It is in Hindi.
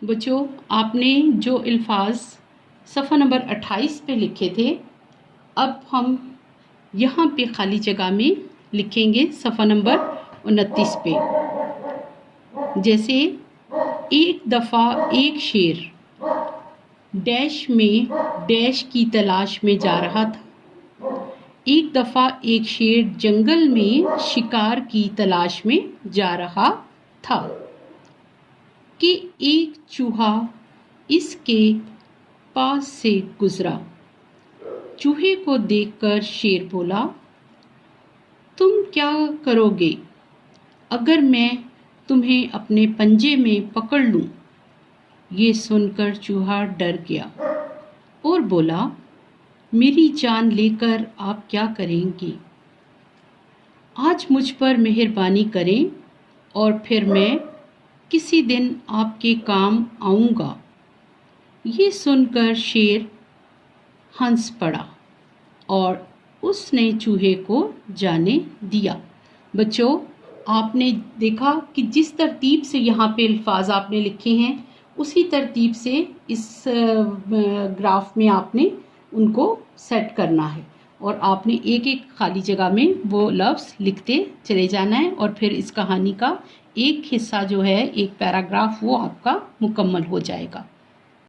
बच्चों, आपने जो अल्फाज सफ़ा नंबर 28 पे लिखे थे, अब हम यहाँ पे खाली जगह में लिखेंगे सफ़ा नंबर 29 पे। जैसे एक दफ़ा एक शेर डैश में डैश की तलाश में जा रहा था। एक दफ़ा एक शेर जंगल में शिकार की तलाश में जा रहा था कि एक चूहा इसके पास से गुजरा। चूहे को देखकर शेर बोला, तुम क्या करोगे अगर मैं तुम्हें अपने पंजे में पकड़ लूं? ये सुनकर चूहा डर गया और बोला, मेरी जान लेकर आप क्या करेंगे? आज मुझ पर मेहरबानी करें और फिर मैं किसी दिन आपके काम आऊँगा। ये सुनकर शेर हंस पड़ा और उसने चूहे को जाने दिया। बच्चों, आपने देखा कि जिस तरतीब से यहाँ पे अल्फाज आपने लिखे हैं, उसी तरतीब से इस ग्राफ में आपने उनको सेट करना है और आपने एक एक खाली जगह में वो लफ्ज़ लिखते चले जाना है और फिर इस कहानी का एक हिस्सा जो है, एक पैराग्राफ, वो आपका मुकम्मल हो जाएगा।